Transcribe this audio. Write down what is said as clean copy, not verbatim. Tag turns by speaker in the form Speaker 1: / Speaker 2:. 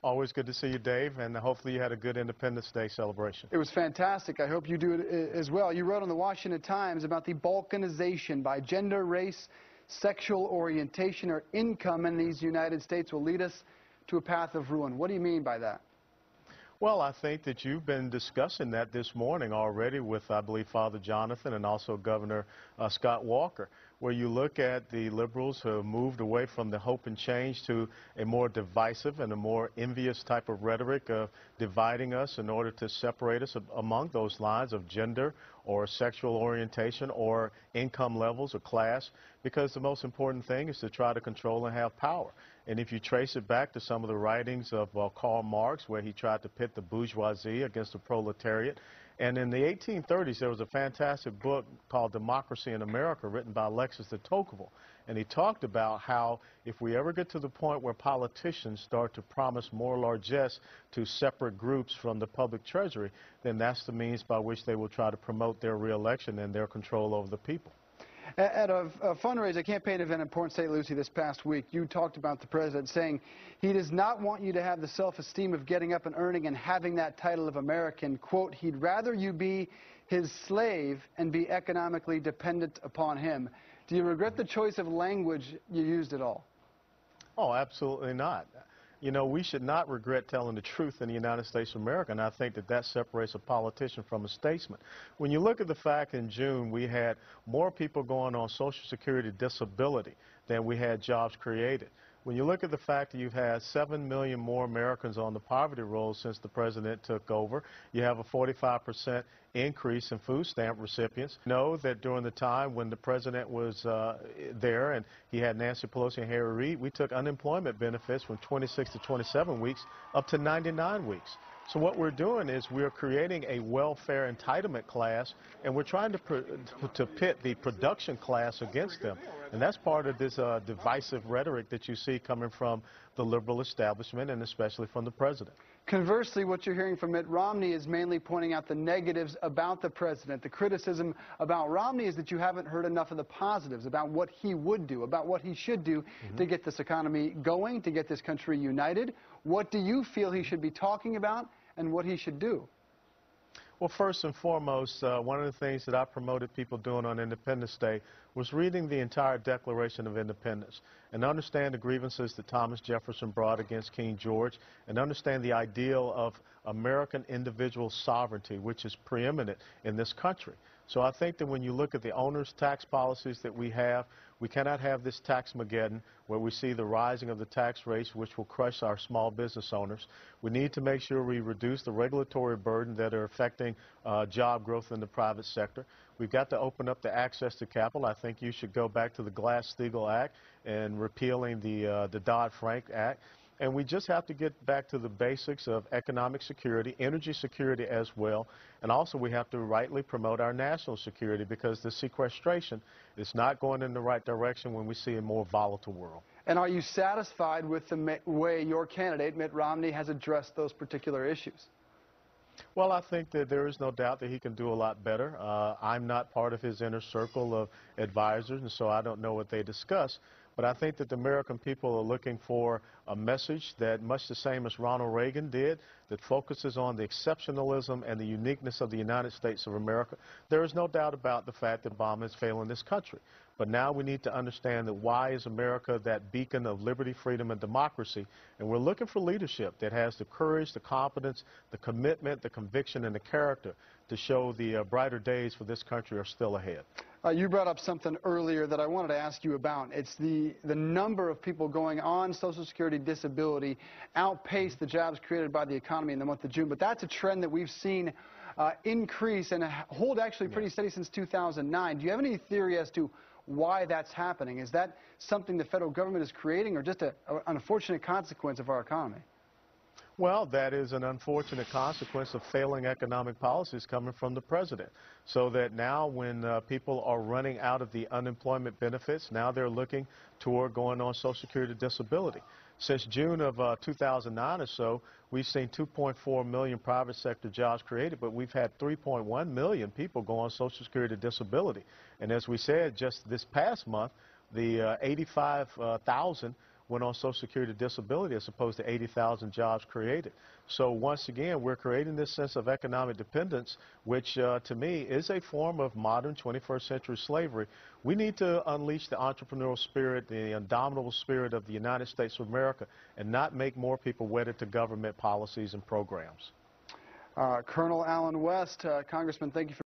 Speaker 1: Always good to see you, Dave, and hopefully you had a good Independence Day celebration.
Speaker 2: It was fantastic. I hope you do it as well. You wrote on the Washington Times about the balkanization by gender, race, sexual orientation, or income in these United States will lead us to a path of ruin. What do you mean by that?
Speaker 1: Well, I think that you've been discussing that this morning already with, I believe, Father Jonathan and also Governor Scott Walker, where you look at the liberals who have moved away from the hope and change to a more divisive and a more envious type of rhetoric of dividing us in order to separate us among those lines of gender or sexual orientation or income levels or class, because the most important thing is to try to control and have power. And if you trace it back to some of the writings of Karl Marx, where he tried to pit the bourgeoisie against the proletariat, and in the 1830s there was a fantastic book called Democracy in America written by Alexis de Tocqueville, and he talked about how if we ever get to the point where politicians start to promise more largesse to separate groups from the public treasury, then that's the means by which they will try to promote their reelection and their control over the people.
Speaker 2: At a fundraiser, campaign event in Port St. Lucie this past week, you talked about the president saying he does not want you to have the self-esteem of getting up and earning and having that title of American. Quote, he'd rather you be his slave and be economically dependent upon him. Do you regret the choice of language you used at all?
Speaker 1: Oh, absolutely not. You know, we should not regret telling the truth in the United States of America, and I think that that separates a politician from a statesman. When you look at the fact in June we had more people going on Social Security disability than we had jobs created. When you look at the fact that you've had 7 million more Americans on the poverty roll since the president took over, you have a 45% increase in food stamp recipients. Know that during the time when the president was there and he had Nancy Pelosi and Harry Reid, we took unemployment benefits from 26 to 27 weeks up to 99 weeks. So what we're doing is we're creating a welfare entitlement class, and we're trying to pit the production class against them. And that's part of this divisive rhetoric that you see coming from the liberal establishment and especially from the president.
Speaker 2: Conversely, what you're hearing from Mitt Romney is mainly pointing out the negatives about the president. The criticism about Romney is that you haven't heard enough of the positives about what he would do, about what he should do to get this economy going, to get this country united. What do you feel he should be talking about and what he should do?
Speaker 1: Well, first and foremost, one of the things that I promoted people doing on Independence Day was reading the entire Declaration of Independence and understand the grievances that Thomas Jefferson brought against King George and understand the ideal of American individual sovereignty, which is preeminent in this country. So I think that when you look at the owner's tax policies that we cannot have this tax-mageddon where we see the rising of the tax rates, which will crush our small business owners. We need to make sure we reduce the regulatory burden that are affecting job growth in the private sector. We've got to open up the access to capital. I think you should go back to the Glass-Steagall Act and repealing the Dodd-Frank Act. And we just have to get back to the basics of economic security, energy security as well, and also we have to rightly promote our national security because the sequestration is not going in the right direction when we see a more volatile world.
Speaker 2: And are you satisfied with the way your candidate, Mitt Romney, has addressed those particular issues?
Speaker 1: Well, I think that there is no doubt that he can do a lot better. I'm not part of his inner circle of advisors, and so I don't know what they discuss. But I think that the American people are looking for a message that, much the same as Ronald Reagan did, that focuses on the exceptionalism and the uniqueness of the United States of America. There is no doubt about the fact that Obama is failing this country. But now we need to understand that why is America that beacon of liberty, freedom, and democracy? And we're looking for leadership that has the courage, the competence, the commitment, the conviction, and the character to show the brighter days for this country are still ahead.
Speaker 2: You brought up something earlier that I wanted to ask you about. It's the number of people going on Social Security disability outpaced the jobs created by the economy in the month of June. But that's a trend that we've seen increase and hold actually pretty steady since 2009. Do you have any theory as to why that's happening? Is that something the federal government is creating or just an unfortunate consequence of our economy?
Speaker 1: Well, that is an unfortunate consequence of failing economic policies coming from the president. So that now when people are running out of the unemployment benefits, now they're looking toward going on Social Security disability. Since June of 2009 or so, we've seen 2.4 million private sector jobs created, but we've had 3.1 million people go on Social Security disability. And as we said just this past month, the 85,000 went on Social Security disability as opposed to 80,000 jobs created. So once again, we're creating this sense of economic dependence, which to me is a form of modern 21st century slavery. We need to unleash the entrepreneurial spirit, the indomitable spirit of the United States of America, and not make more people wedded to government policies and programs.
Speaker 2: Colonel Allen West, Congressman, thank you for